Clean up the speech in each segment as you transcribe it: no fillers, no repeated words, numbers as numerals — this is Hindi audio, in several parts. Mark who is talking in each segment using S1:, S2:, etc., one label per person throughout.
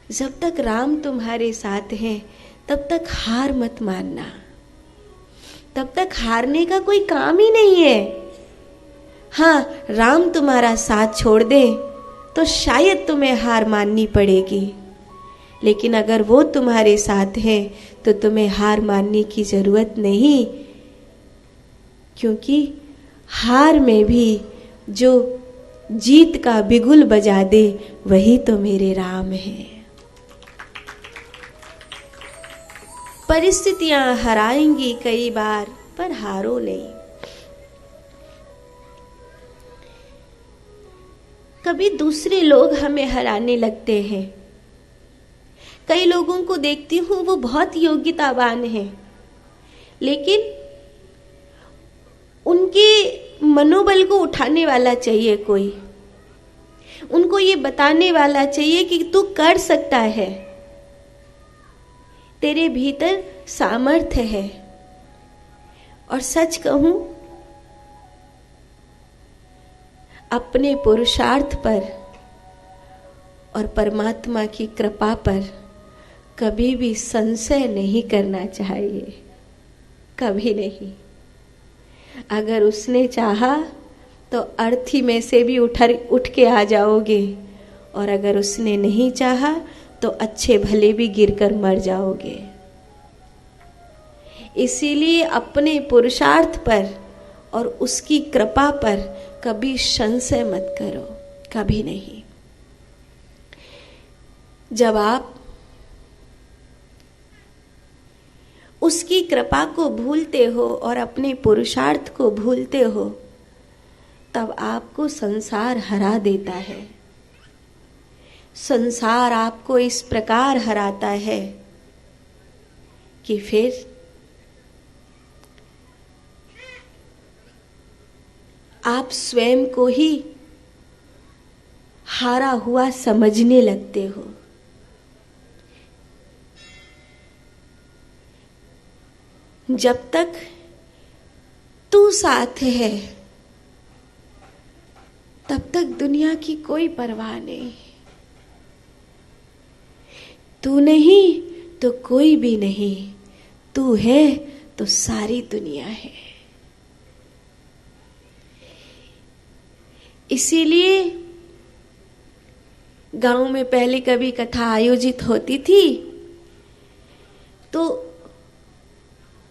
S1: जब तक राम तुम्हारे साथ हैं तब तक हार मत मानना, तब तक हारने का कोई काम ही नहीं है। हाँ, राम तुम्हारा साथ छोड़ दे तो शायद तुम्हें हार माननी पड़ेगी, लेकिन अगर वो तुम्हारे साथ हैं तो तुम्हें हार मानने की जरूरत नहीं, क्योंकि हार में भी जो जीत का बिगुल बजा दे वही तो मेरे राम है। परिस्थितियां हराएंगी कई बार, पर हारो नहीं। कभी दूसरे लोग हमें हराने लगते हैं। कई लोगों को देखती हूँ वो बहुत योग्यतावान हैं, लेकिन उनके मनोबल को उठाने वाला चाहिए कोई, उनको ये बताने वाला चाहिए कि तू कर सकता है, तेरे भीतर सामर्थ्य है। और सच कहूं, अपने पुरुषार्थ पर और परमात्मा की कृपा पर कभी भी संशय नहीं करना चाहिए, कभी नहीं। अगर उसने चाहा तो अर्थी में से भी उठ के आ जाओगे, और अगर उसने नहीं चाहा तो अच्छे भले भी गिरकर मर जाओगे। इसीलिए अपने पुरुषार्थ पर और उसकी कृपा पर कभी संशय मत करो, कभी नहीं। जब आप उसकी कृपा को भूलते हो और अपने पुरुषार्थ को भूलते हो, तब आपको संसार हरा देता है। संसार आपको इस प्रकार हराता है कि फिर आप स्वयं को ही हारा हुआ समझने लगते हो। जब तक तू साथ है तब तक दुनिया की कोई परवाह नहीं। तू नहीं तो कोई भी नहीं, तू है तो सारी दुनिया है। इसीलिए गांव में पहले कभी कथा आयोजित होती थी तो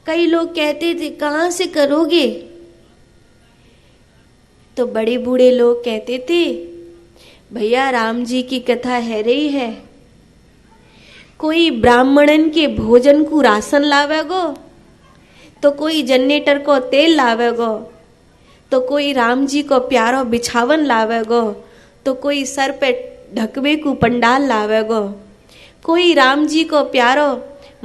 S1: कई लोग कहते थे कहाँ से करोगे, तो बड़े बूढ़े लोग कहते थे भैया राम जी की कथा है रही है, कोई ब्राह्मणन के भोजन को राशन लावेगो, तो कोई जनरेटर को तेल लावेगो, तो कोई राम जी को प्यारो बिछावन लावेगो, तो कोई सर पे ढकवे को पंडाल लावेगो, कोई राम जी को प्यारो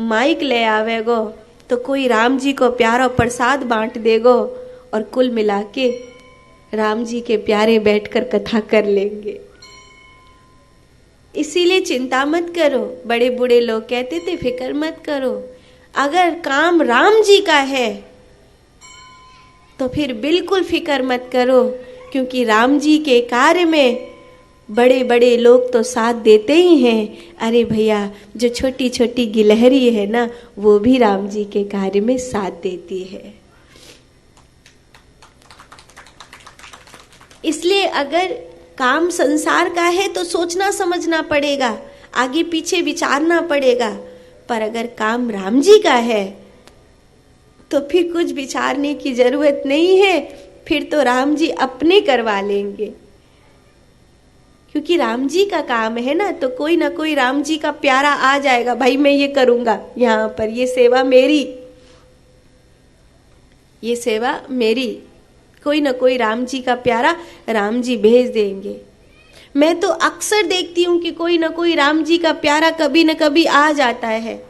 S1: माइक ले आवेगो, तो कोई राम जी को प्यारो प्रसाद बांट देगो, और कुल मिला के राम जी के प्यारे बैठकर कथा कर लेंगे। इसीलिए चिंता मत करो, बड़े बूढ़े लोग कहते थे फिक्र मत करो, अगर काम राम जी का है तो फिर बिल्कुल फिक्र मत करो, क्योंकि राम जी के कार्य में बड़े बड़े लोग तो साथ देते ही हैं। अरे भैया, जो छोटी छोटी गिलहरी है ना, वो भी राम जी के कार्य में साथ देती है। इसलिए अगर काम संसार का है तो सोचना समझना पड़ेगा, आगे पीछे विचारना पड़ेगा, पर अगर काम राम जी का है तो फिर कुछ विचारने की जरूरत नहीं है, फिर तो राम जी अपने करवा लेंगे। क्योंकि राम जी का काम है ना, तो कोई ना कोई राम जी का प्यारा आ जाएगा, भाई मैं ये करूंगा, यहाँ पर ये सेवा मेरी, ये सेवा मेरी, कोई ना कोई राम जी का प्यारा राम जी भेज देंगे। मैं तो अक्सर देखती हूँ कि कोई ना कोई राम जी का प्यारा कभी न कभी आ जाता है।